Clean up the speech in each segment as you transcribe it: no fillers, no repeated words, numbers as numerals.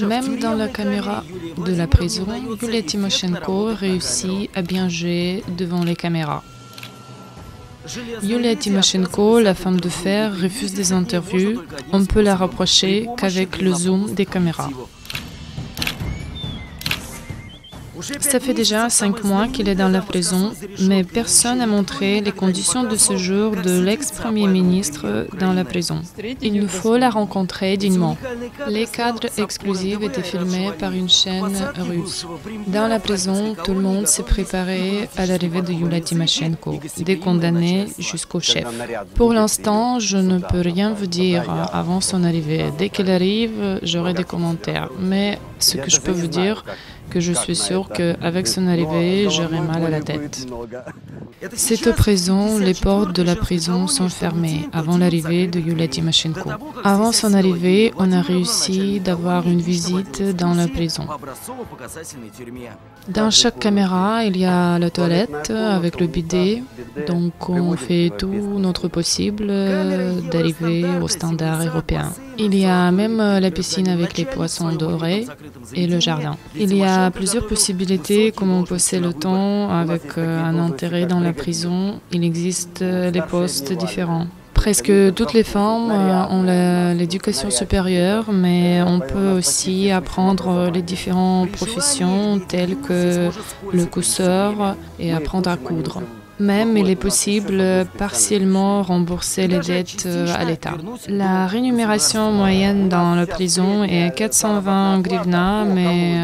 Même dans la caméra de la prison, Yulia Tymoshenko réussit à bien jouer devant les caméras. Yulia Tymoshenko, la femme de fer, refuse des interviews. On peut la rapprocher qu'avec le zoom des caméras. Ça fait déjà 5 mois qu'il est dans la prison, mais personne n'a montré les conditions de séjour de l'ex-premier ministre dans la prison. Il nous faut la rencontrer dignement. Les cadres exclusifs étaient filmés par une chaîne russe. Dans la prison, tout le monde s'est préparé à l'arrivée de Yulia Tymoshenko, des condamnés jusqu'au chef. Pour l'instant, je ne peux rien vous dire avant son arrivée. Dès qu'elle arrive, j'aurai des commentaires. Mais ce que je peux vous dire, que je suis sûr qu'avec son arrivée, j'aurai mal à la tête. Cette prison, les portes de la prison sont fermées avant l'arrivée de Yulia Tymoshenko. Avant son arrivée, on a réussi d'avoir une visite dans la prison. Dans chaque caméra, il y a la toilette avec le bidet, donc on fait tout notre possible d'arriver aux standards européens. Il y a même la piscine avec les poissons dorés et le jardin. Il y a plusieurs possibilités comment passer le temps avec un intérêt dans la prison. Il existe des postes différents. Presque toutes les femmes ont l'éducation supérieure, mais on peut aussi apprendre les différentes professions telles que le cousseur et apprendre à coudre. Même, il est possible partiellement rembourser les dettes à l'État. La rémunération moyenne dans la prison est 420 grivnas, mais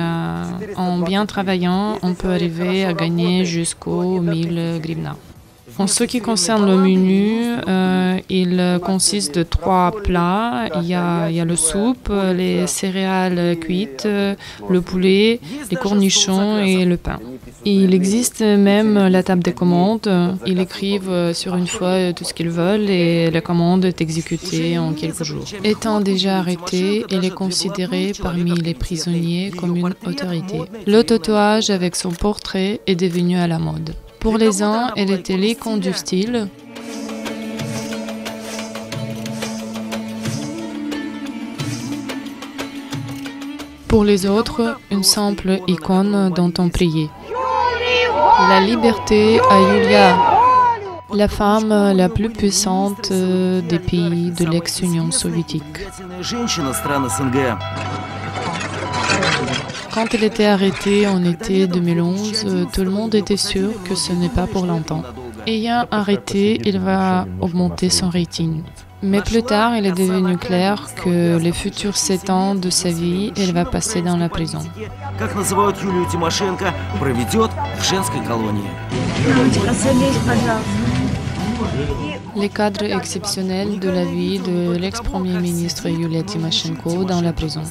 en bien travaillant, on peut arriver à gagner jusqu'aux 1000 grivnas. En ce qui concerne le menu, il consiste de 3 plats. Il y a le soupe, les céréales cuites, le poulet, les cornichons et le pain. Il existe même la table des commandes. Ils écrivent sur une feuille tout ce qu'ils veulent et la commande est exécutée en quelques jours. Étant déjà arrêté, il est considéré parmi les prisonniers comme une autorité. Le tatouage avec son portrait est devenu à la mode. Pour les uns, elle était l'icône du style. Pour les autres, une simple icône dont on priait. La liberté à Yulia, la femme la plus puissante des pays de l'ex-Union soviétique. Quand elle était arrêtée en été 2011, tout le monde était sûr que ce n'est pas pour longtemps. Ayant arrêté, il va augmenter son rating. Mais plus tard, il est devenu clair que les futurs 7 ans de sa vie, elle va passer dans la prison. Les cadres exceptionnels de la vie de l'ex-premier ministre Yulia Tymoshenko dans la prison.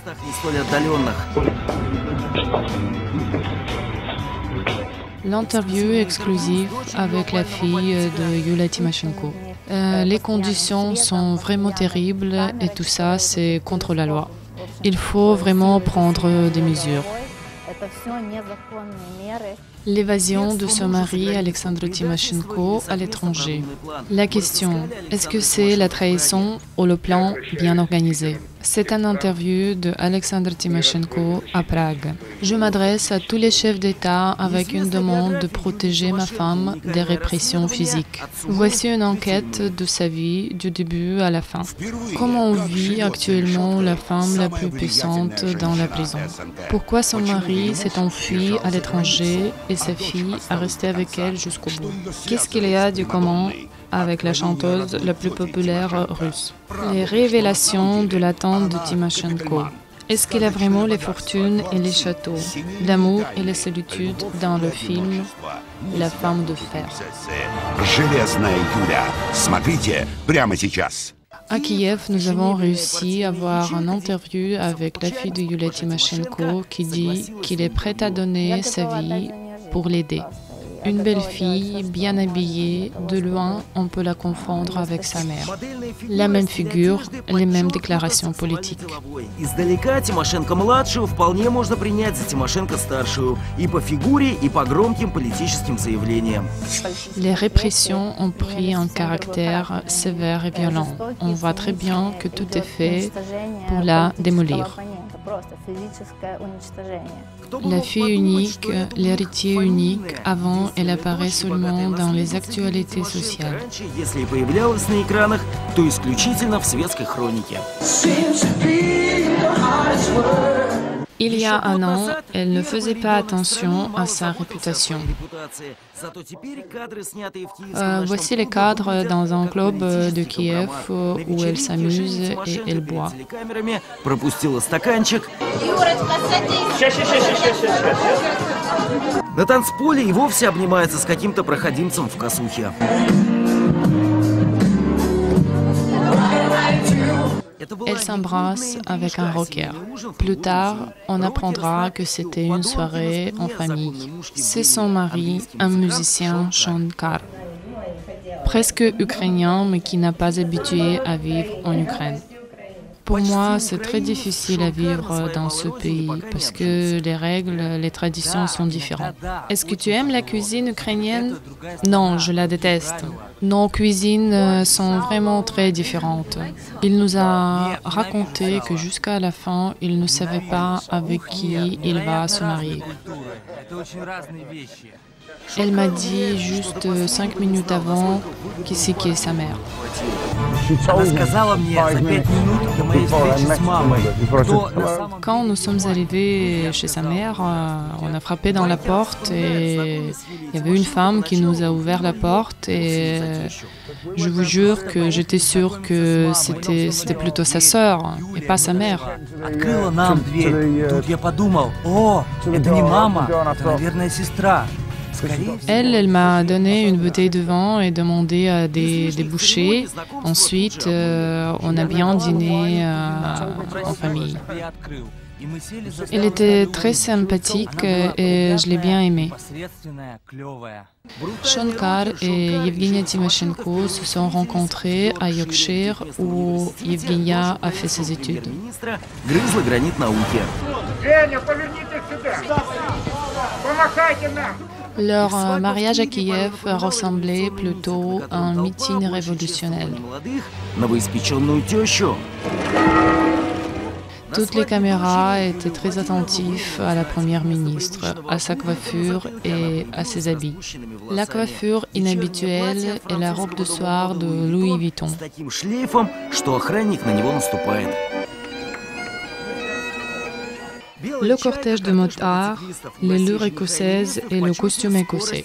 L'interview exclusive avec la fille de Yulia Tymoshenko. Les conditions sont vraiment terribles et tout ça, c'est contre la loi. Il faut vraiment prendre des mesures. L'évasion de son mari, Alexandre Tymoshenko, à l'étranger. La question, est-ce que c'est la trahison ou le plan bien organisé? C'est une interview de Alexandre Tymoshenko à Prague. Je m'adresse à tous les chefs d'État avec une demande de protéger ma femme des répressions physiques. Voici une enquête de sa vie du début à la fin. Comment vit actuellement la femme la plus puissante dans la prison? Pourquoi son mari s'est enfui à l'étranger et sa fille a resté avec elle jusqu'au bout? Qu'est-ce qu'il y a du commun avec la chanteuse la plus populaire russe? Les révélations de la tante de Tymoshenko. Est-ce qu'il a vraiment les fortunes et les châteaux, l'amour et la solitude dans le film La femme de fer? À Kiev, nous avons réussi à avoir une interview avec la fille de Yulia Tymoshenko qui dit qu'il est prêt à donner sa vie pour l'aider. Une belle fille, bien habillée, de loin, on peut la confondre avec sa mère. La même figure, les mêmes déclarations politiques. Издалека Тимошенко-младшую вполне можно принять за Тимошенко-старшую и по фигуре, и по громким политическим заявлениям. Les répressions ont pris un caractère sévère et violent. On voit très bien que tout est fait pour la démolir. La fille unique, l'héritier unique, avant, elle apparaît seulement dans les actualités sociales. Если и появлялась на экранах, то исключительно в светской хронике. Il y a un an, elle ne faisait pas attention à sa réputation. Voici les cadres dans un club de Kiev où elle s'amuse et elle boit. Пропустила стаканчик. На танцполе и вовсе обнимается с каким-то проходимцем в косухе. Elle s'embrasse avec un rocker. Plus tard, on apprendra que c'était une soirée en famille. C'est son mari, un musicien, Shankar, presque ukrainien, mais qui n'a pas habitué à vivre en Ukraine. Pour moi, c'est très difficile à vivre dans ce pays parce que les règles, les traditions sont différentes. Est-ce que tu aimes la cuisine ukrainienne? Non, je la déteste. Nos cuisines sont vraiment très différentes. Il nous a raconté que jusqu'à la fin, il ne savait pas avec qui il va se marier. Elle m'a dit juste 5 minutes avant qui c'est qui est sa mère. Quand nous sommes arrivés chez sa mère, on a frappé dans la porte et il y avait une femme qui nous a ouvert la porte et je vous jure que j'étais sûre que c'était plutôt sa sœur et pas sa mère. Elle m'a donné une bouteille de vin et demandé des bouchées. Ensuite, on a bien dîné en famille. Elle était très sympathique et je l'ai bien aimée. Shankar et Yevgenia Timoshenko se sont rencontrés à Yorkshire où Yevgenia a fait ses études. Leur mariage à Kiev ressemblait plutôt à un meeting révolutionnel. Toutes les caméras étaient très attentives à la première ministre, à sa coiffure et à ses habits. La coiffure inhabituelle et la robe de soir de Louis Vuitton. Le cortège de motards, les lures écossaises et le costume écossais.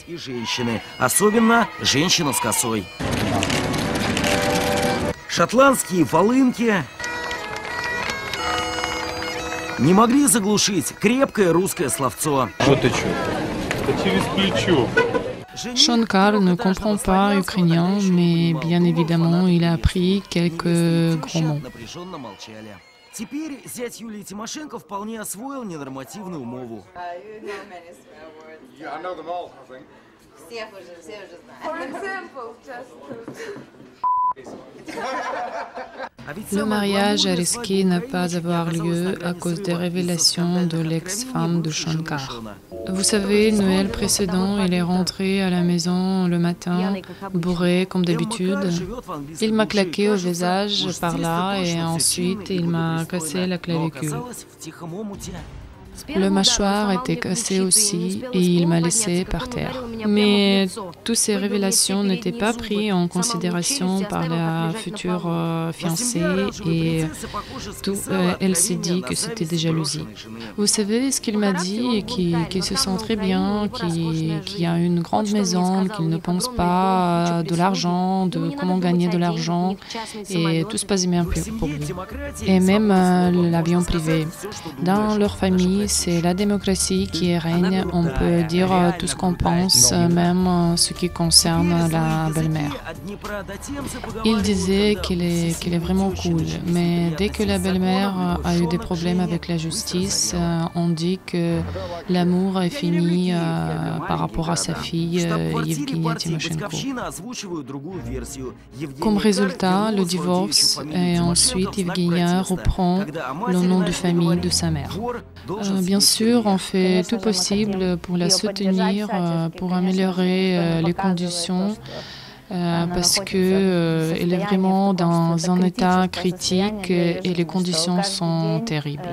Шотландские волынки не могли заглушить крепкое русское словцо. Shankar ne comprend pas ukrainien, mais bien évidemment, il a appris quelques gros mots. Теперь зять Юлии Тимошенко вполне освоил ненормативную умову. Le mariage a risqué de ne pas avoir lieu à cause des révélations de l'ex-femme de Shankar. Vous savez, Noël précédent, il est rentré à la maison le matin, bourré comme d'habitude. Il m'a claqué au visage par là et ensuite il m'a cassé la clavicule. Le mâchoire était cassé aussi et il m'a laissé par terre. Mais toutes ces révélations n'étaient pas prises en considération par la future fiancée et elle s'est dit que c'était des jalousies. Vous savez ce qu'il m'a dit, qu'il se sent très bien, qu'il a une grande maison, qu'il ne pense pas de l'argent, de comment gagner de l'argent et tout se passe bien pour lui. Et même l'avion privé. Dans leur famille, c'est la démocratie qui règne. On peut dire tout ce qu'on pense, même ce qui concerne la belle-mère. Il disait qu'elle est vraiment cool, mais dès que la belle-mère a eu des problèmes avec la justice, on dit que l'amour est fini par rapport à sa fille, Yevgenia Timoshenko. Comme résultat, le divorce et ensuite Yevgenia reprend le nom de famille de sa mère. Bien sûr, on fait tout possible pour la soutenir, pour améliorer les conditions, parce qu'elle est vraiment dans un état critique et les conditions sont terribles.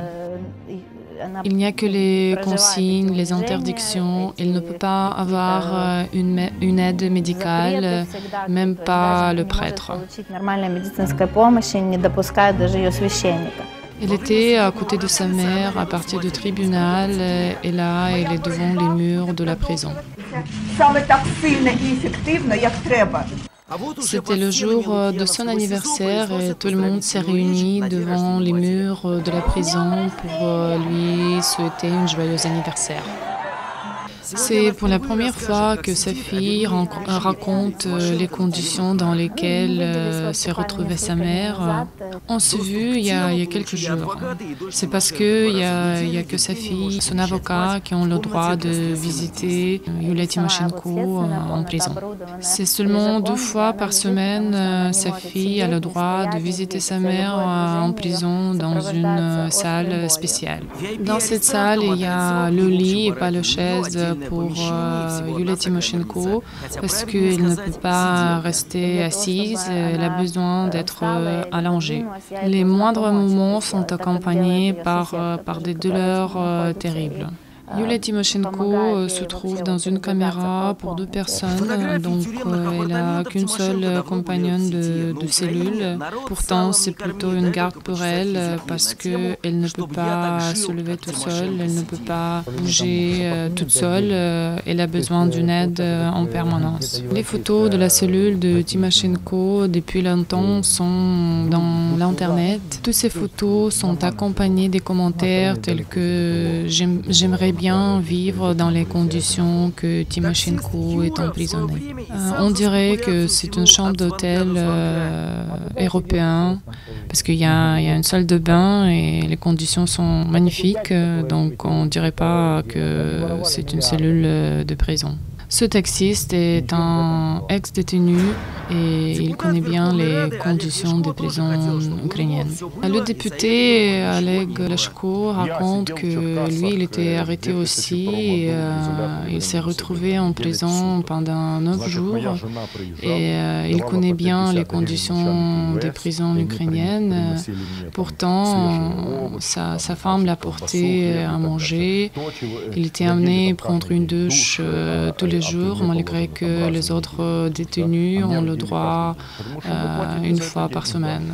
Il n'y a que les consignes, les interdictions. Il ne peut pas avoir une aide médicale, même pas le prêtre. Elle était à côté de sa mère à partir du tribunal et là, elle est devant les murs de la prison. C'était le jour de son anniversaire et tout le monde s'est réuni devant les murs de la prison pour lui souhaiter un joyeux anniversaire. C'est pour la première fois que sa fille raconte les conditions dans lesquelles s'est retrouvée sa mère. On s'est vu il y a quelques jours. C'est parce qu'il n'y a que sa fille, son avocat, qui ont le droit de visiter Yulia Tymoshenko en prison. C'est seulement 2 fois par semaine, sa fille a le droit de visiter sa mère en prison dans une salle spéciale. Dans cette salle, il y a le lit et pas la chaise pour Yulia Tymoshenko parce qu'elle ne peut pas rester assise, elle a besoin d'être allongée. Les moindres mouvements sont accompagnés par des douleurs terribles. Yulia Tymoshenko se trouve dans une caméra pour 2 personnes, donc elle n'a qu'une seule compagnonne de cellule. Pourtant, c'est plutôt une garde pour elle parce qu'elle ne peut pas se lever toute seule, elle ne peut pas bouger toute seule, elle a besoin d'une aide en permanence. Les photos de la cellule de Tymoshenko depuis longtemps sont dans l'Internet. Toutes ces photos sont accompagnées des commentaires tels que « j'aimerais bien vivre dans les conditions que Tymoshenko est emprisonnée ». On dirait que c'est une chambre d'hôtel européen parce qu'il y a une salle de bain et les conditions sont magnifiques, donc on ne dirait pas que c'est une cellule de prison. Ce taxiste est un ex-détenu et il connaît bien les conditions des prisons ukrainiennes. Le député Oleg Lashko raconte que lui, il était arrêté aussi et il s'est retrouvé en prison pendant 9 jours et il connaît bien les conditions des prisons ukrainiennes. Pourtant, sa femme l'a porté à manger. Il était amené à prendre une douche tous les jours, malgré que les autres détenus ont le droit 1 fois par semaine.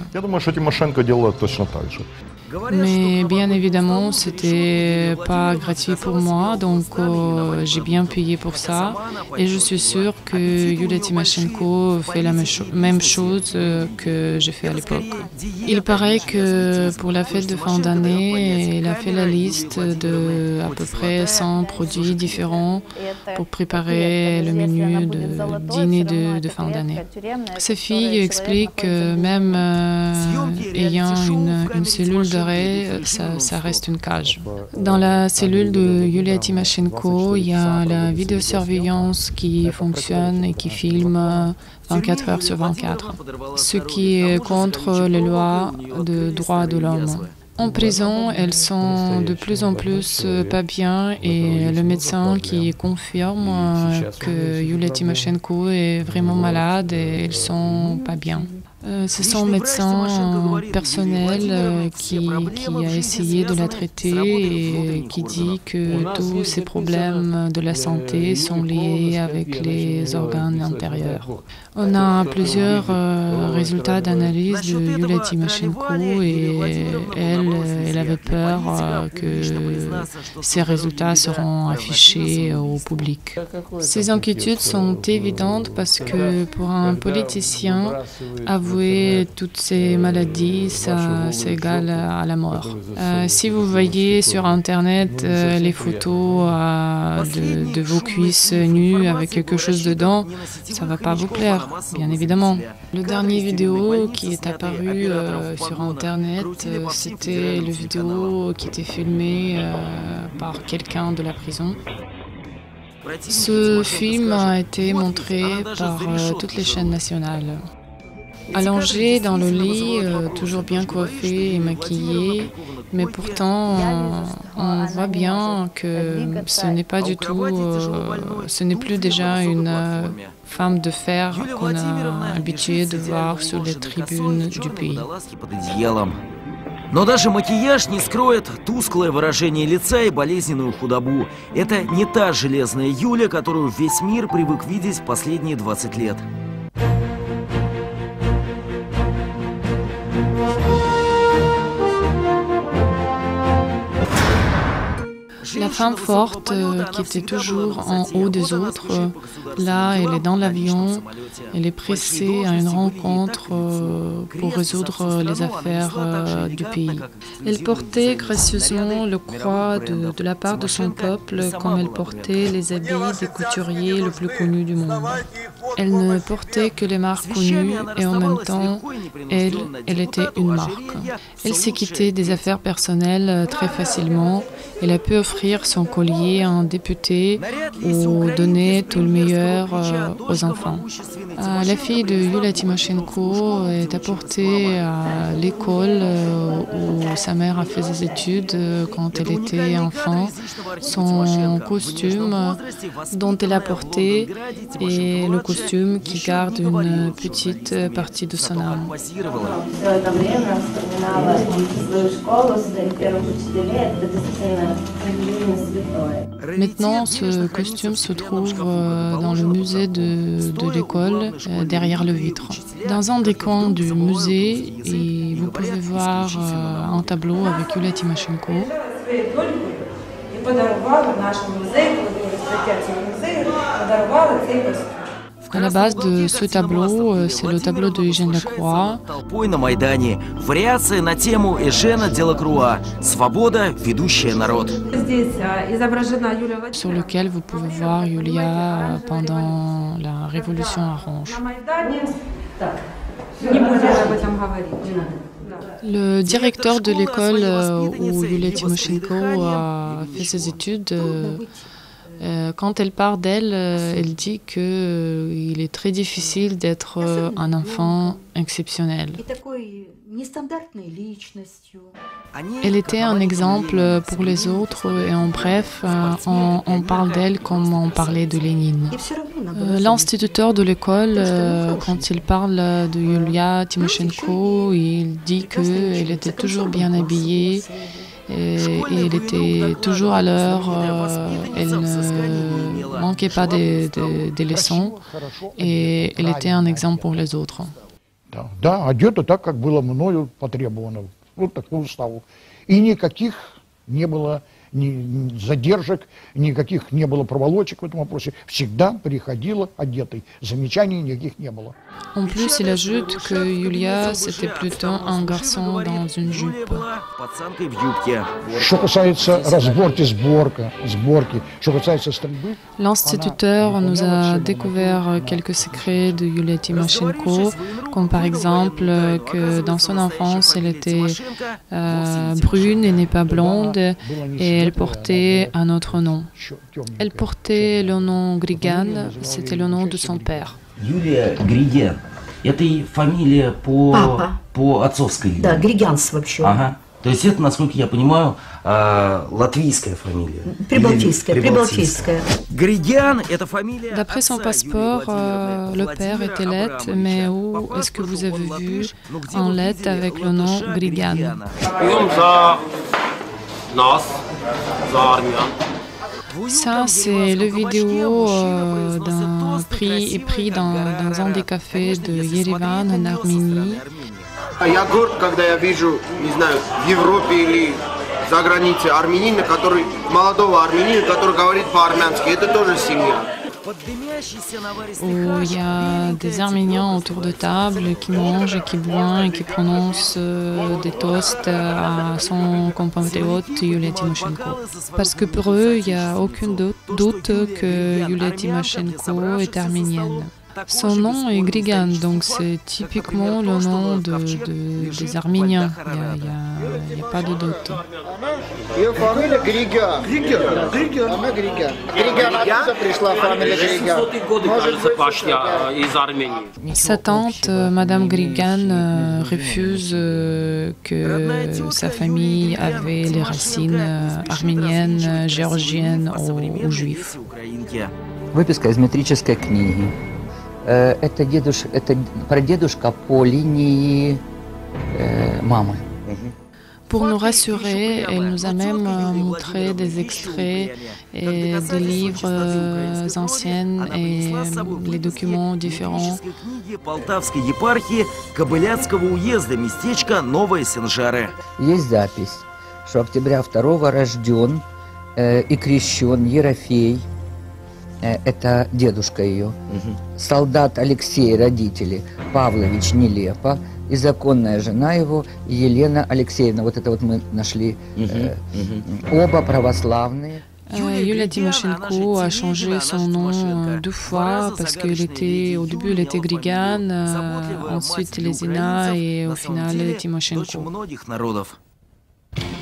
Mais bien évidemment, c'était pas gratuit pour moi, donc j'ai bien payé pour ça. Et je suis sûre que Yulia Tymoshenko fait la même chose que j'ai fait à l'époque. Il paraît que pour la fête de fin d'année, elle a fait la liste de à peu près 100 produits différents pour préparer le menu de dîner de fin d'année. Sa fille explique que même ayant une cellule d'arrêt, ça reste une cage. Dans la cellule de Yulia Tymoshenko, il y a la vidéosurveillance qui fonctionne et qui filme 24 heures sur 24, ce qui est contre les lois de droits de l'homme. En prison, elles sont de plus en plus pas bien et le médecin qui confirme que Yulia Tymoshenko est vraiment malade et elles sont pas bien. C'est son médecin personnel qui a essayé de la traiter et qui dit que tous ces problèmes de la santé sont liés avec les organes intérieurs. On a plusieurs résultats d'analyse de Yulia Tymoshenko et elle avait peur que ces résultats seront affichés au public. Ces inquiétudes sont évidentes parce que pour un politicien, avouer toutes ces maladies, c'est égal à la mort. Si vous voyez sur Internet les photos de vos cuisses nues avec quelque chose dedans, ça ne va pas vous plaire, bien évidemment. Le dernier vidéo qui est apparu sur Internet, c'était le vidéo qui était filmé par quelqu'un de la prison. Ce film a été montré par toutes les chaînes nationales. Allongée dans le lit, toujours bien coiffée et maquillée, mais pourtant on voit bien que ce n'est pas du tout, ce n'est plus déjà une femme de fer qu'on a habitué de voir sur les tribunes du pays. Но даже макияж не скроет тусклое выражение лица и болезненную худобу. Это не та железная Юля, которую весь мир привык видеть последние 20 лет. La femme forte qui était toujours en haut des autres, là elle est dans l'avion, elle est pressée à une rencontre pour résoudre les affaires du pays. Elle portait gracieusement le croix de la part de son peuple comme elle portait les habits des couturiers le plus connus du monde. Elle ne portait que les marques connues et en même temps, elle était une marque. Elle s'est quittée des affaires personnelles très facilement. Elle a pu offrir son collier à un député ou donner tout le meilleur aux enfants. La fille de Yulia Tymoshenko est apportée à l'école où sa mère a fait ses études quand elle était enfant. Son costume dont elle a porté est le costume qui garde une petite partie de son âme. Maintenant, ce costume se trouve dans le musée de l'école, derrière le vitre. Dans un des coins du musée, et vous pouvez voir un tableau avec Yulia Tymoshenko. À la base de ce tableau, c'est le tableau de Eugène Lacroix. На Майдане. Вариация на тему Эжена Делакруа. Свобода, ведущая народ. Sur lequel vous pouvez voir Yulia pendant la révolution orange. Le directeur de l'école où Yulia Tymoshenko a fait ses études, quand elle parle d'elle, elle dit qu'il est très difficile d'être un enfant exceptionnel. Elle était un exemple pour les autres et en bref, on parle d'elle comme on parlait de Lénine. L'instituteur de l'école, quand il parle de Yulia Tymoshenko, il dit qu'elle était toujours bien habillée. Et elle était toujours à l'heure, elle ne manquait pas des leçons et elle était un exemple pour les autres. Да, одета так, как было мною потребовано, вот такую уставу. И никаких не было ни задержек, никаких не было проволочек в этом вопросе. Всегда приходила одетой. Замечаний никаких не было. En plus, il ajoute que Yulia, c'était plutôt un garçon dans une jupe. Что касается разборки, сборки, что касается стрельбы. L'instituteur nous a découvert quelques secrets de Yulia Tymoshenko, comme par exemple que dans son enfance, elle était brune et n'est pas blonde, et elle portait un autre nom. Elle portait le nom Grigan, c'était le nom de son père. Юлия Григян. Это и фамилия по отцовской линии. Да, Григянс вообще. Ага. То есть это, насколько я понимаю, латвийская фамилия. Прибалтийская. Григян – это фамилия... D'après son passeport, le père était lettre, mais où est-ce que vous avez vu un lettre avec le nom Grigan? Ça, c'est le vidéo pris dans un des cafés de Yerevan en Arménie. Я горд, когда я вижу, не знаю, в Европе или за границей армянина, молодого армянина, который говорит по-армянски. Это тоже семья. Où il y a des Arméniens autour de table qui mangent et qui boivent et qui prononcent des toasts à son compatriote Yulia Tymoshenko. Parce que pour eux, il n'y a aucun doute que Yulia Tymoshenko est arménienne. Son nom est Grigan, donc c'est typiquement le nom des Arméniens. Il n'y a pas de doute. Ее фамилия Григян. Она Григян. Григян, откуда пришла фамилия Григян? Sa tante, Madame Grigan, refuse que sa famille avait les racines arméniennes, géorgiennes ou juives. Выписка из метрической книги. Это прадедушка по линии мамы. Pour nous rassurer, elle nous a même montré des extraits et des livres anciens et les documents différents. Полтавской епархии Кобыляцкого уезда, местечко Новые Сенжары. Есть запись, что октября 2-го рожден и крещен Ерофей, это дедушка ее, солдат Алексей, родители, Павлович Нелепа, и законная жена его Елена Алексеевна. Вот это вот мы нашли, оба православные. Yulia Tymoshenko a changé son nom 2 fois parce au début elle était Grigan, ensuite Lezina et au final Tymoshenko.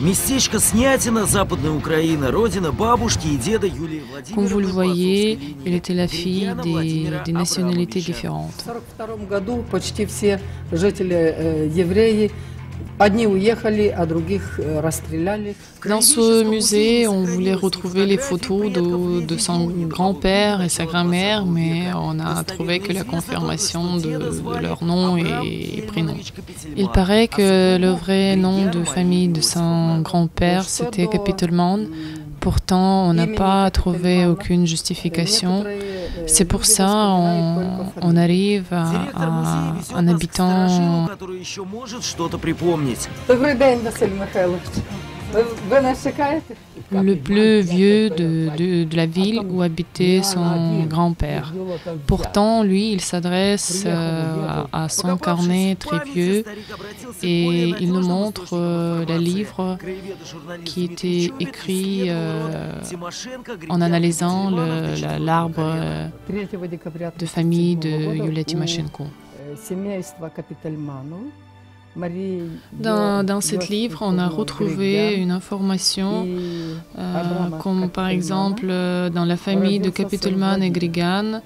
Местечко Снятина, Западная Украина, родина бабушки и деда Юлии Владимировны. Comme vous le voyez, elle était la fille des nationalités différentes. В 1942 году почти все жители евреи, одни уехали, а других расстреляли. Dans ce musée, on voulait retrouver les photos de son grand-père et sa grand-mère, mais on a trouvé que la confirmation de leur nom et prénom. Il paraît que le vrai nom de famille de son grand-père, c'était Kapitelman. Pourtant, on n'a pas trouvé aucune justification. C'est pour ça on arrive à un habitant. Le plus vieux de la ville où habitait son grand-père. Pourtant, lui, il s'adresse à son carnet très vieux et il nous montre le livre qui était écrit en analysant l'arbre de famille de Yulia Tymoshenko. Dans ce livre, on a retrouvé une information comme par exemple dans la famille de Kapitelman et Grigan,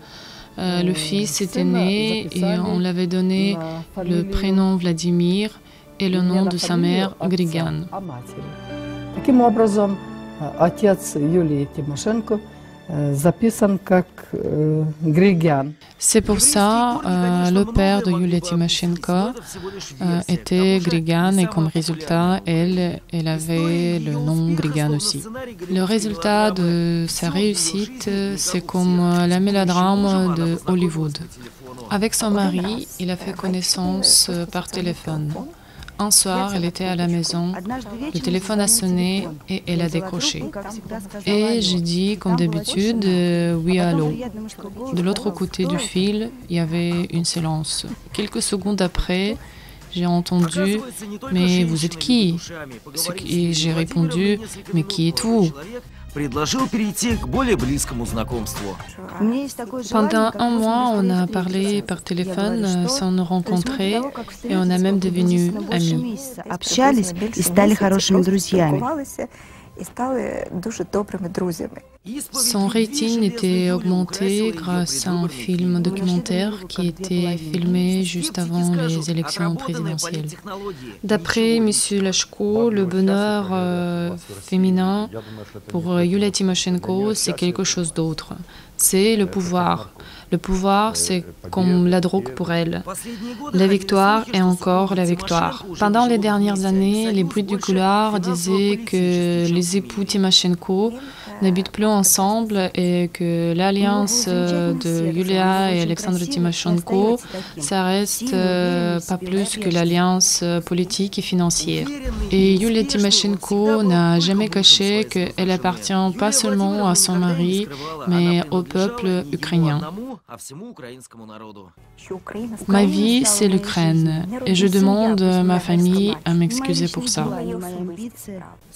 le fils était né et on l'avait donné le prénom Vladimir et le nom de sa mère Grigan. C'est pour ça le père de Yulia Tymoshenko était Grigan et comme résultat, elle avait le nom Grigan aussi. Le résultat de sa réussite, c'est comme la mélodrame de Hollywood. Avec son mari, il a fait connaissance par téléphone. Un soir, elle était à la maison, le téléphone a sonné et elle a décroché. Et j'ai dit, comme d'habitude, oui, allô. De l'autre côté du fil, il y avait une silence. Quelques secondes après, j'ai entendu « Mais vous êtes qui ?» Et j'ai répondu « Mais qui êtes-vous ?» Pendant un mois, on a parlé par téléphone sans nous rencontrer et on a même devenu amis. Son rating était augmenté grâce à un film documentaire qui était filmé juste avant les élections présidentielles. D'après M. Lashko, le bonheur féminin pour Yulia Tymoshenko, c'est quelque chose d'autre. C'est le pouvoir. Le pouvoir, c'est comme la drogue pour elle. La victoire et encore la victoire. Pendant les dernières années, les bruits du couloir disaient que les époux Tymoshenko n'habitent plus ensemble et que l'alliance de Yulia et Alexandre Tymoshenko, ça reste pas plus que l'alliance politique et financière. Et Yulia Tymoshenko n'a jamais caché qu'elle appartient pas seulement à son mari, mais au peuple ukrainien. Ma vie, c'est l'Ukraine, et je demande à ma famille à m'excuser pour ça.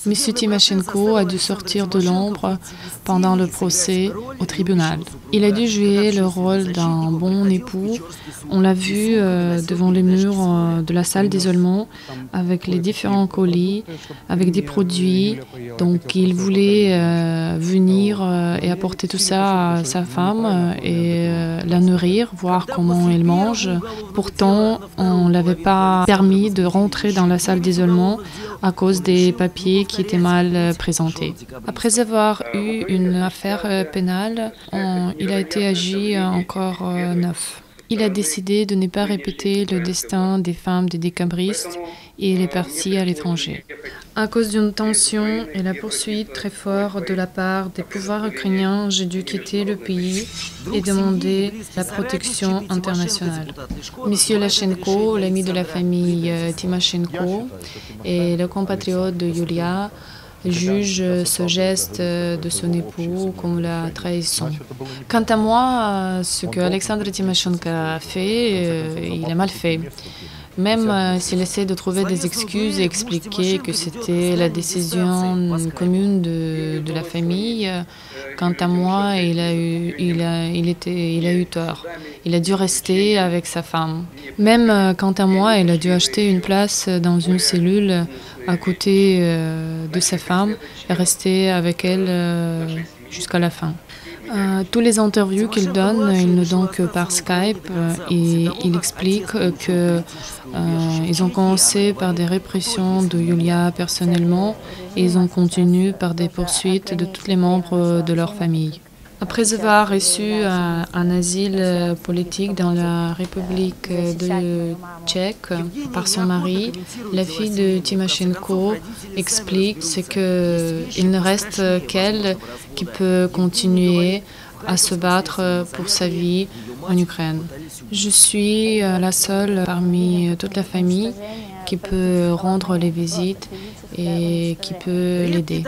M. Tymoshenko a dû sortir de l'ombre pendant le procès au tribunal. Il a dû jouer le rôle d'un bon époux. On l'a vu devant les murs de la salle d'isolement avec les différents colis, avec des produits. Donc il voulait venir et apporter tout ça à sa femme et la nourrir, voir comment elle mange. Pourtant, on ne l'avait pas permis de rentrer dans la salle d'isolement à cause des papiers qui étaient mal présentés. Après avoir eu une affaire pénale, il a été agi encore neuf. Il a décidé de ne pas répéter le destin des femmes des décabristes et il est parti à l'étranger. À cause d'une tension et la poursuite très forte de la part des pouvoirs ukrainiens, j'ai dû quitter le pays et demander la protection internationale. Monsieur Lachenko, l'ami de la famille Timoshenko et le compatriote de Yulia, juge ce geste de son époux comme la trahison. Quant à moi, ce que Alexandre Timoshenko a fait, il a mal fait. Même s'il essaie de trouver des excuses et expliquer que c'était la décision commune de la famille, quant à moi, il a eu tort. Il a dû rester avec sa femme. Même quant à moi, il a dû acheter une place dans une cellule à côté de sa femme et rester avec elle jusqu'à la fin. Tous les interviews qu'il donne, il ne donne que par Skype et il explique qu'ils ont commencé par des répressions de Yulia personnellement et ils ont continué par des poursuites de tous les membres de leur famille. Après avoir reçu un asile politique dans la République de Tchèque par son mari, la fille de Timoshenko explique qu'il ne reste qu'elle qui peut continuer à se battre pour sa vie en Ukraine. Je suis la seule parmi toute la famille qui peut rendre les visites et qui peut l'aider.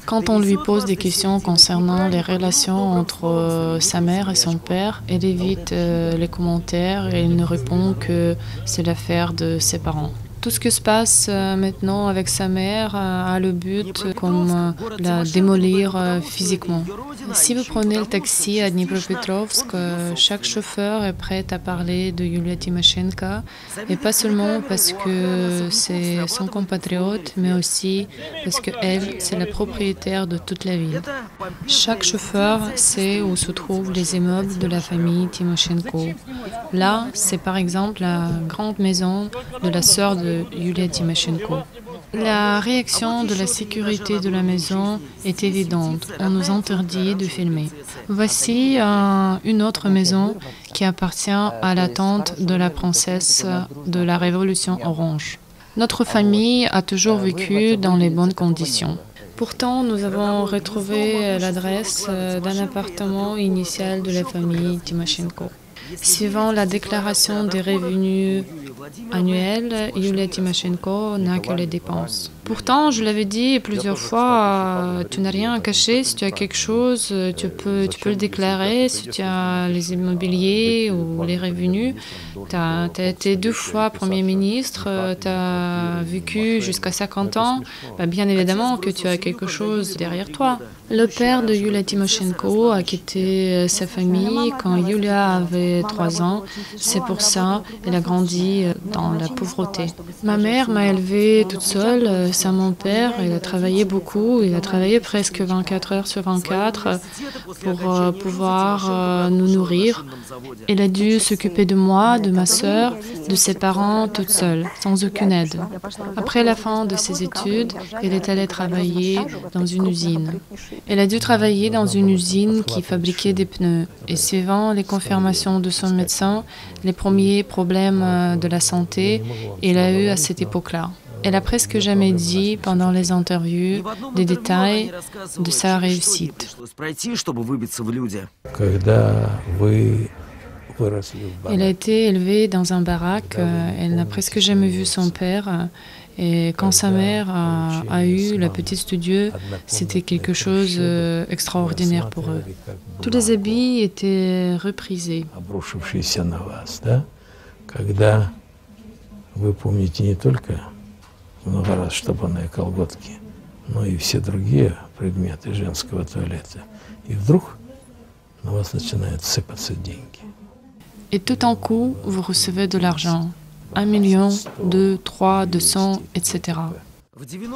Quand on lui pose des questions concernant les relations entre sa mère et son père, elle évite les commentaires et elle ne répond que c'est l'affaire de ses parents. Tout ce qui se passe maintenant avec sa mère a le but comme la démolir physiquement. Si vous prenez le taxi à Dnipropetrovsk, chaque chauffeur est prêt à parler de Yulia Timoshenko, et pas seulement parce que c'est son compatriote, mais aussi parce qu'elle, c'est la propriétaire de toute la ville. Chaque chauffeur sait où se trouvent les immeubles de la famille Timoshenko. Là, c'est par exemple la grande maison de la sœur de Yulia Timoshenko. La réaction de la sécurité de la maison est évidente. On nous interdit de filmer. Voici une autre maison qui appartient à la tante de la princesse de la Révolution orange. Notre famille a toujours vécu dans les bonnes conditions. Pourtant, nous avons retrouvé l'adresse d'un appartement initial de la famille Timoshenko. Suivant la déclaration des revenus annuels, Yulia Timoshenko n'a que les dépenses. Pourtant, je l'avais dit plusieurs fois, tu n'as rien à cacher. Si tu as quelque chose, tu peux le déclarer. Si tu as les immobiliers ou les revenus, tu as été 2 fois Premier ministre, tu as vécu jusqu'à 50 ans, bien évidemment que tu as quelque chose derrière toi. Le père de Yulia Timoshenko a quitté sa famille quand Yulia avait 3 ans. C'est pour ça qu'elle a grandi dans la pauvreté. Ma mère m'a élevée toute seule sans mon père. Il a travaillé beaucoup. Il a travaillé presque 24 heures sur 24 pour pouvoir nous nourrir. Elle a dû s'occuper de moi, de ma sœur, de ses parents toute seule, sans aucune aide. Après la fin de ses études, elle est allée travailler dans une usine. Elle a dû travailler dans une usine qui fabriquait des pneus. Et suivant les confirmations de son médecin, les premiers problèmes de la santé, elle a eu à cette époque-là. Elle a presque jamais dit pendant les interviews des détails de sa réussite. Elle a été élevée dans un baraque, elle n'a presque jamais vu son père. Et quand sa mère a eu la petite studio, c'était quelque chose d'extraordinaire pour eux. Tous les habits étaient reprisés. Много раз штопанные колготки, но и все другие предметы женского туалета. И вдруг на вас начинают сыпаться деньги. Et tout en coup, vous recevez de l'argent. 1 million, 2, 3, 200, etc.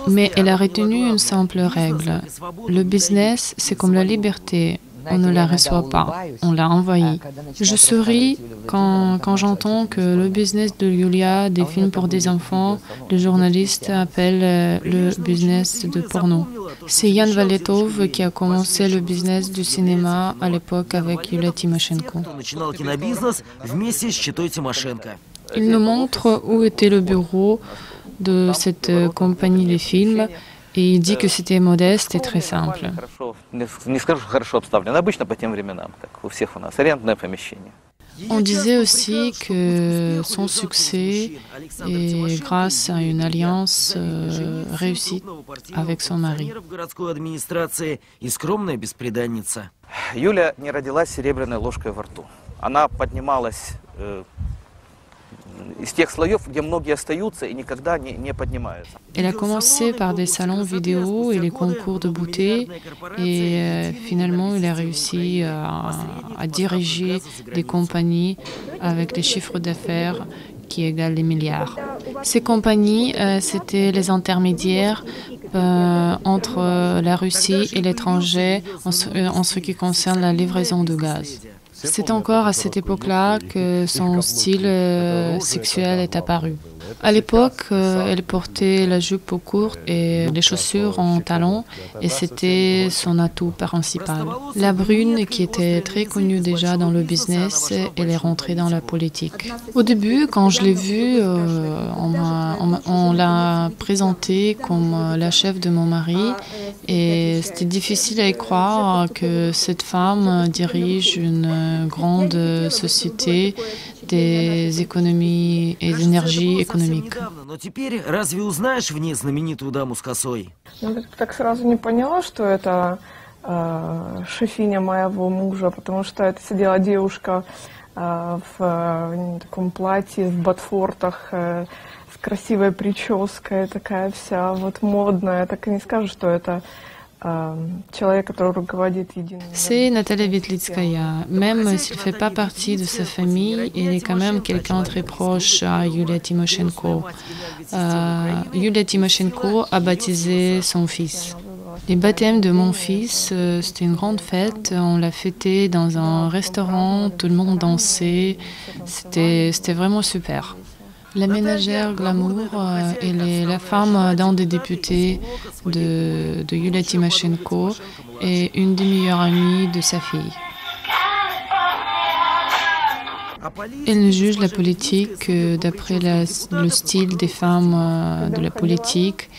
Mais elle a retenu une simple règle. Le business, c'est comme la liberté. On ne la reçoit pas, on l'a envahie. Je souris quand j'entends que le business de Yulia, des films pour des enfants, les journalistes appellent le business de porno. C'est Yann Valetov qui a commencé le business du cinéma à l'époque avec Yulia Timoshenko. Il nous montre où était le bureau de cette compagnie de films et il dit que c'était modeste et très simple. On disait aussi que son succès est grâce à une alliance réussie avec son mari. Юля не родилась с серебряной ложкой во рту. Она поднималась из тех слоев, где многие остаются и никогда не поднимаются. Elle a commencé par des salons vidéo et les concours de beauté et finalement elle a réussi à diriger des compagnies avec des chiffres d'affaires qui égalent les milliards. Ces compagnies, c'était les intermédiaires entre la Russie et l'étranger en ce qui concerne la livraison de gaz. C'est encore à cette époque-là que son style sexuel est apparu. À l'époque, elle portait la jupe courte et les chaussures en talons et c'était son atout principal. La brune, qui était très connue déjà dans le business, elle est rentrée dans la politique. Au début, quand je l'ai vue, on l'a présentée comme la chef de mon mari et c'était difficile à y croire que cette femme dirige une grande société des économies et d'énergie économique. Но теперь разве узнаешь в ней знаменитую даму с косой? Так сразу не поняла, что это шефиня моего мужа, потому что это сидела девушка в таком платье, в ботфортах, с красивой прической, такая вся вот модная. Так и не скажешь, что это C'est Natalia Vetlitskaya. Même s'il ne fait pas partie de sa famille, il est quand même quelqu'un très proche à Yulia Tymoshenko. Yulia Tymoshenko a baptisé son fils. Les baptêmes de mon fils, c'était une grande fête. On l'a fêté dans un restaurant, tout le monde dansait. C'était vraiment super. La ménagère glamour, elle est la femme d'un des députés de Yulia Tymoshenko et une des meilleures amies de sa fille. Elle juge la politique d'après le style des femmes de la politique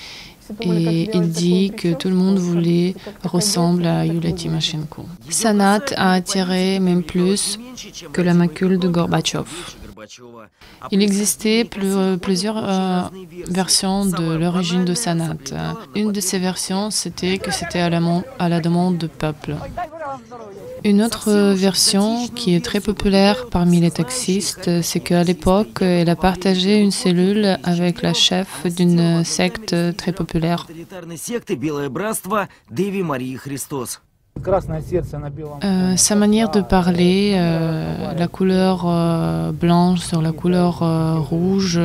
et il dit que tout le monde voulait ressembler à Yulia Tymoshenko. Sanat a attiré même plus que la macule de Gorbatchev. Il existait plusieurs versions de l'origine de Sanat. Une de ces versions, c'était que c'était à la demande du peuple. Une autre version qui est très populaire parmi les taxistes, c'est qu'à l'époque, elle a partagé une cellule avec la chef d'une secte très populaire. Sa manière de parler, la couleur blanche sur la couleur rouge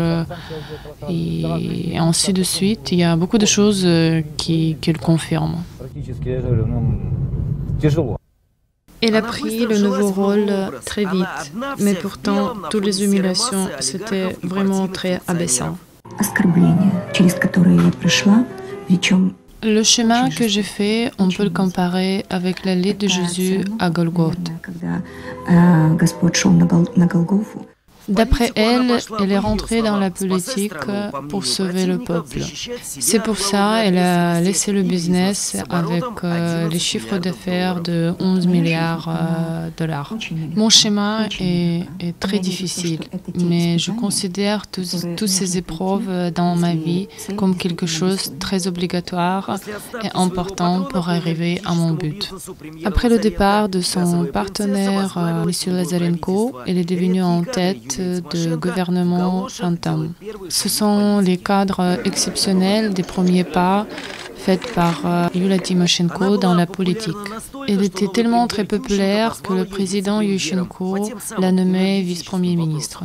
et ainsi de suite, il y a beaucoup de choses qui le confirment. Elle a pris le nouveau rôle très vite, mais pourtant, toutes les humiliations, c'était vraiment très abaissant. Le chemin que j'ai fait, on peut le comparer avec l'allée de Jésus à Golgothe. D'après elle, elle est rentrée dans la politique pour sauver le peuple. C'est pour ça qu'elle a laissé le business avec les chiffres d'affaires de 11 milliards de dollars. Mon chemin est très difficile, mais je considère toutes ces épreuves dans ma vie comme quelque chose de très obligatoire et important pour arriver à mon but. Après le départ de son partenaire, M. Lazarenko, elle est devenue en tête de gouvernement fantôme. Ce sont les cadres exceptionnels des premiers pas faits par Yulia Tymoshenko dans la politique. Elle était tellement très populaire que le président Yushchenko l'a nommée vice-premier ministre.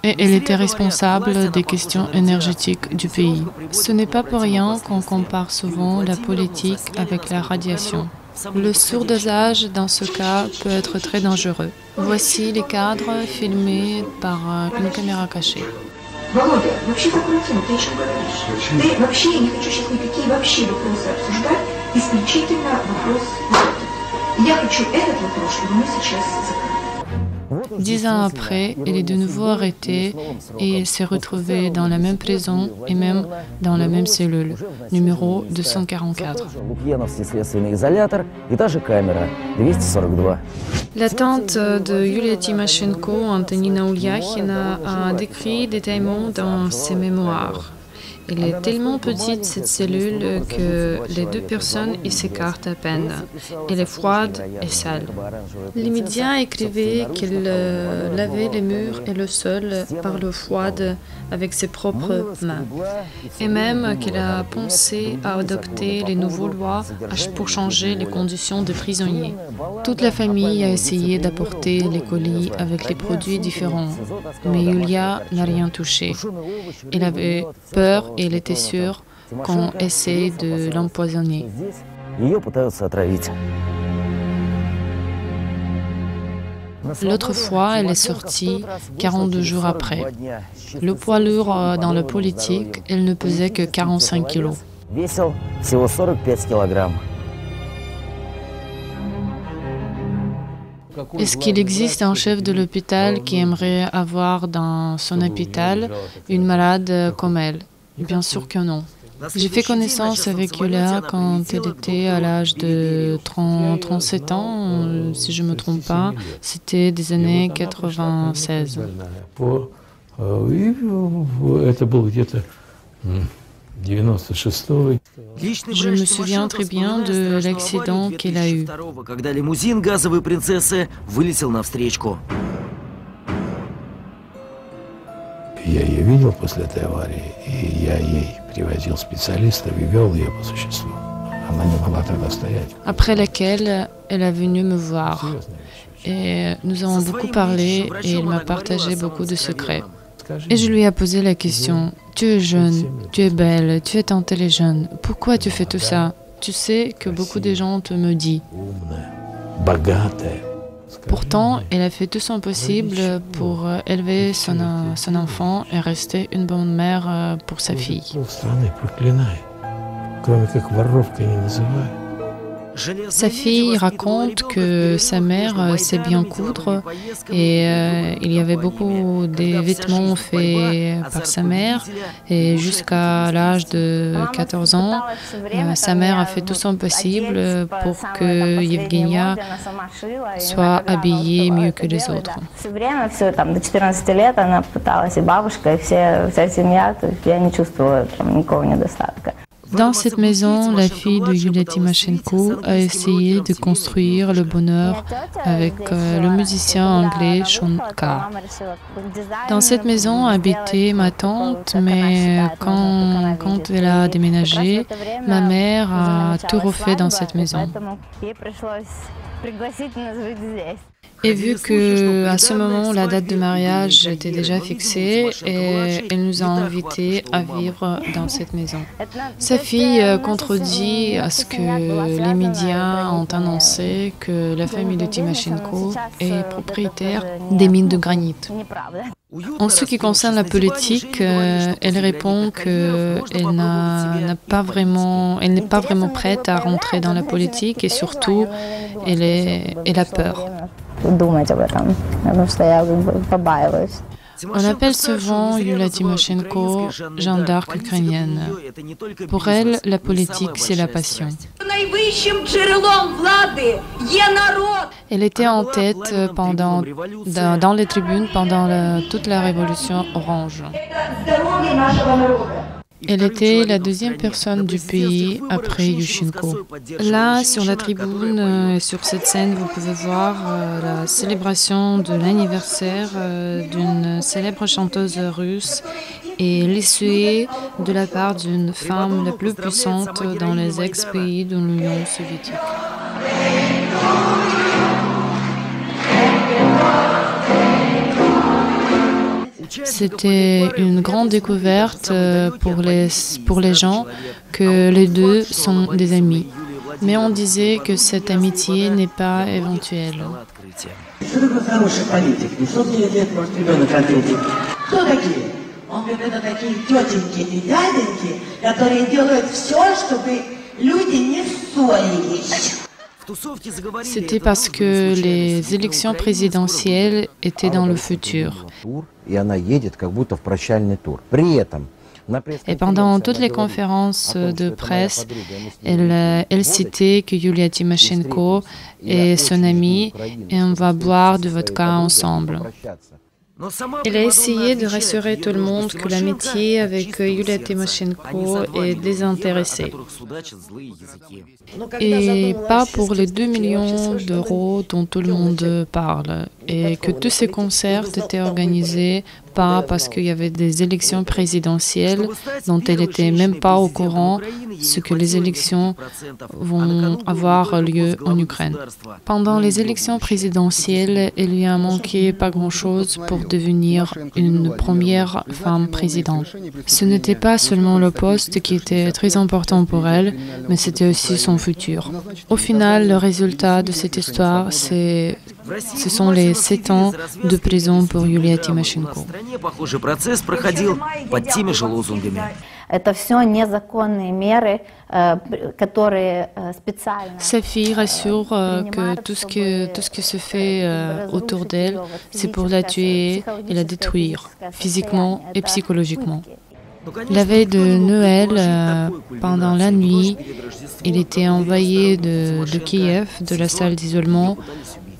Et elle était responsable des questions énergétiques du pays. Ce n'est pas pour rien qu'on compare souvent la politique avec la radiation. Le surdosage, dans ce cas, peut être très dangereux. Voici les cadres filmés par une caméra cachée. Володя, вообще такую тему ты о чем говоришь? Ты вообще, я не хочу сейчас никакие вообще вопросы обсуждать, исключительно вопрос. Я хочу этот вопрос, чтобы мы сейчас закрыли. 10 ans après, il est de nouveau arrêté et il s'est retrouvé dans la même prison et même dans la même cellule, numéro 244. La tante de Yulia Tymoshenko, Antonina Ulyahina, a décrit détaillement dans ses mémoires. Elle est tellement petite, cette cellule, que les deux personnes y s'écartent à peine. Elle est froide et sale. Les médias écrivaient qu'elle lavait les murs et le sol par l'eau froide avec ses propres mains. Et même qu'elle a pensé à adopter les nouvelles lois pour changer les conditions des prisonniers. Toute la famille a essayé d'apporter les colis avec les produits différents, mais Yulia n'a rien touché. Elle avait peur et elle était sûre qu'on essaie de l'empoisonner. L'autre fois, elle est sortie 42 jours après. Le poids lourd dans la politique, elle ne pesait que 45 kilos. Est-ce qu'il existe un chef de l'hôpital qui aimerait avoir dans son hôpital une malade comme elle? Bien sûr que non. J'ai fait connaissance avec Yulia quand elle était à l'âge de 37 ans, si je ne me trompe pas. C'était des années 96. Je me souviens très bien de l'accident qu'elle a eu. Когда лимузин газовой принцессы вылетел навстречу. Я ее видел после этой аварии, и я ей привозил специалистов и вел ее по существу. Она не могла тогда стоять. Après laquelle, elle est venue me voir. Et nous avons beaucoup parlé et elle m'a partagé beaucoup de secrets. Et je lui ai posé la question, tu es jeune, tu es belle, tu es intelligente, pourquoi tu fais tout ça? Tu sais que beaucoup de gens te me disent. Pourtant, elle a fait tout son possible pour élever son enfant et rester une bonne mère pour sa fille. Sa fille raconte que sa mère sait bien coudre et il y avait beaucoup de vêtements faits par sa mère et jusqu'à l'âge de 14 ans, sa mère a fait tout son possible pour que Evgenia soit habillée mieux que les autres. Dans cette maison, la fille de Yulia Tymoshenko a essayé de construire le bonheur avec le musicien anglais Sean Carr. Dans cette maison habitait ma tante, mais quand elle a déménagé, ma mère a tout refait dans cette maison. Et vu qu'à ce moment, la date de mariage était déjà fixée, et elle nous a invités à vivre dans cette maison. Sa fille contredit à ce que les médias ont annoncé que la famille de Tymoshenko est propriétaire des mines de granit. En ce qui concerne la politique, elle répond qu'elle n'est pas vraiment prête à rentrer dans la politique et surtout, elle a peur. On appelle souvent Yulia Tymoshenko Jeanne d'Arc ukrainienne. Pour elle, la politique, c'est la passion. Elle était en tête dans les tribunes pendant toute la révolution orange. Elle était la deuxième personne du pays après Yushchenko. Là, sur la tribune et sur cette scène, vous pouvez voir la célébration de l'anniversaire d'une célèbre chanteuse russe et l'essuie de la part d'une femme la plus puissante dans les ex-pays de l'Union soviétique. C'était une grande découverte pour les gens que les deux sont des amis. Mais on disait que cette amitié n'est pas éventuelle. C'était parce que les élections présidentielles étaient dans le futur. Et pendant toutes les conférences de presse, elle citait que Yulia Tymoshenko est son amie et on va boire du vodka ensemble. Elle a essayé de rassurer tout le monde que l'amitié avec Yulia Tymoshenko est désintéressée. Et pas pour les 2 millions d'euros dont tout le monde parle. Et que tous ces concerts étaient organisés pas parce qu'il y avait des élections présidentielles dont elle n'était même pas au courant, ce que les élections vont avoir lieu en Ukraine. Pendant les élections présidentielles, il lui a manqué pas grand-chose pour devenir une première femme présidente. Ce n'était pas seulement le poste qui était très important pour elle, mais c'était aussi son futur. Au final, le résultat de cette histoire, ce sont les 7 ans de prison pour Yulia Tymoshenko. Sa fille rassure que tout ce qui se fait autour d'elle, c'est pour la tuer et la détruire, physiquement et psychologiquement. La veille de Noël, pendant la nuit, il était envoyé de Kiev, de la salle d'isolement,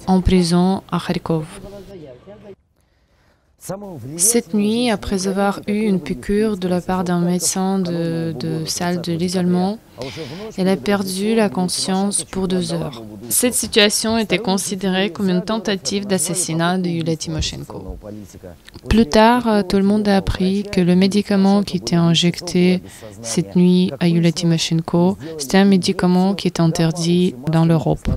en prison à Kharkov. Cette nuit, après avoir eu une piqûre de la part d'un médecin de salle de l'isolement, elle a perdu la conscience pour 2 heures. Cette situation était considérée comme une tentative d'assassinat de Yulia Tymoshenko. Plus tard, tout le monde a appris que le médicament qui était injecté cette nuit à Yulia Tymoshenko, c'était un médicament qui est interdit dans l'Europe.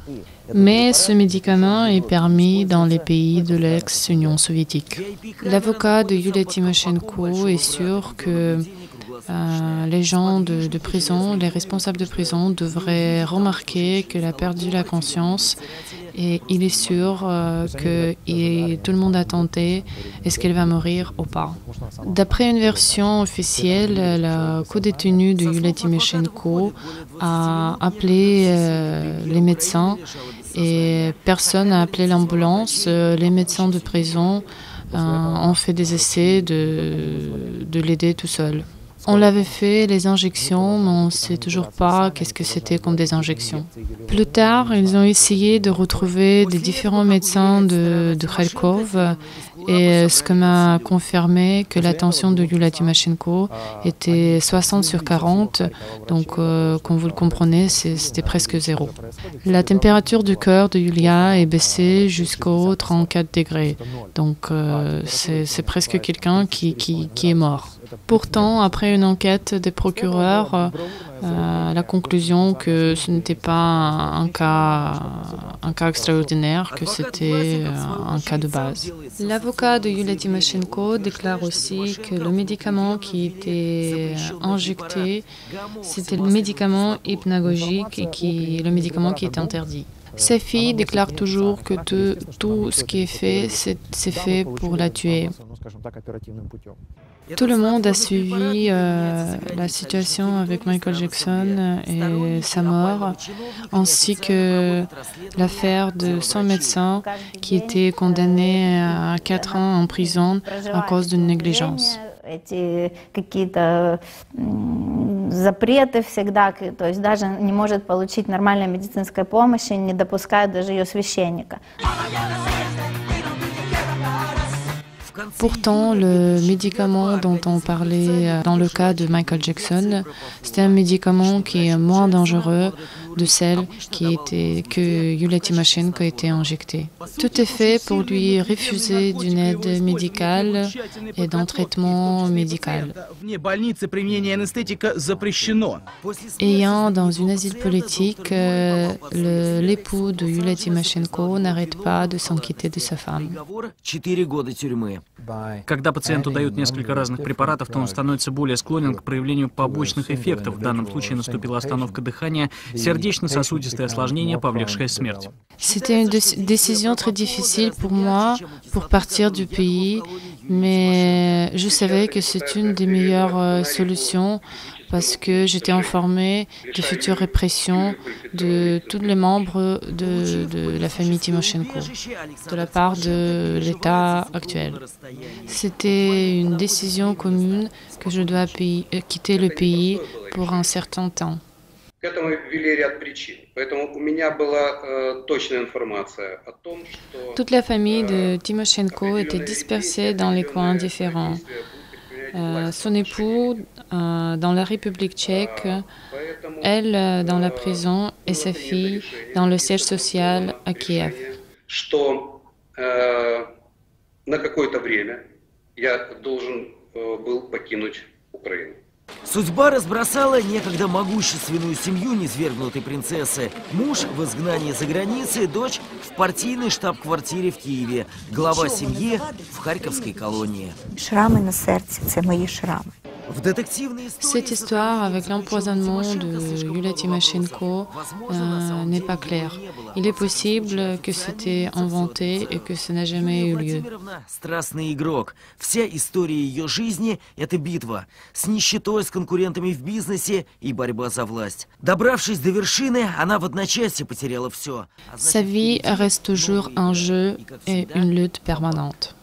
Mais ce médicament est permis dans les pays de l'ex-Union soviétique. L'avocat de Yulia Tymoshenko est sûr que les gens de prison, les responsables de prison devraient remarquer qu'elle a perdu la conscience et il est sûr que tout le monde a tenté, est-ce qu'elle va mourir ou pas. D'après une version officielle, la co-détenue de Yulia Tymoshenko a appelé les médecins et personne n'a appelé l'ambulance. Les médecins de prison ont fait des essais de l'aider tout seul. On l'avait fait, les injections, mais on ne sait toujours pas qu'est-ce que c'était comme des injections. Plus tard, ils ont essayé de retrouver des différents médecins de Kharkov et ce qui m'a confirmé que la tension de Yulia Tymoshenko était 60/40, donc comme vous le comprenez, c'était presque 0. La température du cœur de Yulia est baissée jusqu'aux 34 degrés, donc c'est presque quelqu'un qui est mort. Pourtant, après une enquête des procureurs, la conclusion que ce n'était pas un cas extraordinaire, que c'était un cas de base. L'avocat de Yulia Tymoshenko déclare aussi que le médicament qui était injecté, c'était le médicament hypnagogique et le médicament qui est interdit. Sa fille déclare toujours que tout ce qui est fait, c'est fait pour la tuer. Tout le monde a suivi la situation avec Michael Jackson et sa mort, ainsi que l'affaire de son médecin qui était condamné à 4 ans en prison à cause d'une négligence. Эти какие-то запреты всегда, то есть даже не может получить нормальной медицинской помощи, не допускают даже ее священника. Pourtant, le médicament dont on parlait dans le cas de Michael Jackson, c'était un médicament qui est moins dangereux de celle que Yulia Tymoshenko a été injectée. Tout est fait pour lui refuser d'une aide médicale et d'un traitement médical. Ayant dans une asile politique, l'époux de Yulia Tymoshenko n'arrête pas de s'inquiéter de sa femme. Когда пациенту дают несколько разных препаратов, то он становится более склонен к проявлению побочных эффектов. В данном случае наступила остановка дыхания, сердечная сердечно-сосудистое осложнение, повлекшее смерть. C'était une décision très difficile pour moi pour partir du pays, mais je savais que c'est une des meilleures solutions parce que j'étais informée des futures répressions de tous les membres de la famille Timoshenko, de la part de l'État actuel. C'était une décision commune que je dois quitter le pays pour un certain temps. К этому вели ряд причин. Поэтому у меня была точная информация о том, что... Toute la famille de Timoshenko était dispersée dans les coins différents. Son époux dans la République tchèque, elle dans la prison et sa fille dans le siège social à Kiev. Что на какое-то время я должен был покинуть Украину. Судьба разбросала некогда могущественную семью низвергнутой принцессы. Муж в изгнании за границей, дочь в партийной штаб-квартире в Киеве. Глава семьи в Харьковской колонии. Шрами на серці – це мої шрами. Cette histoire avec l'empoisonnement de Yulia Tymoshenko n'est pas claire. Il est possible que c'était inventé et que ça n'a jamais eu lieu. Страстный игрок. Вся история ее жизни – это битва. С нищетой, с конкурентами в бизнесе и борьба за власть. Добравшись до вершины, она в одночасье потеряла все. Sa vie reste toujours un jeu et une lutte permanente.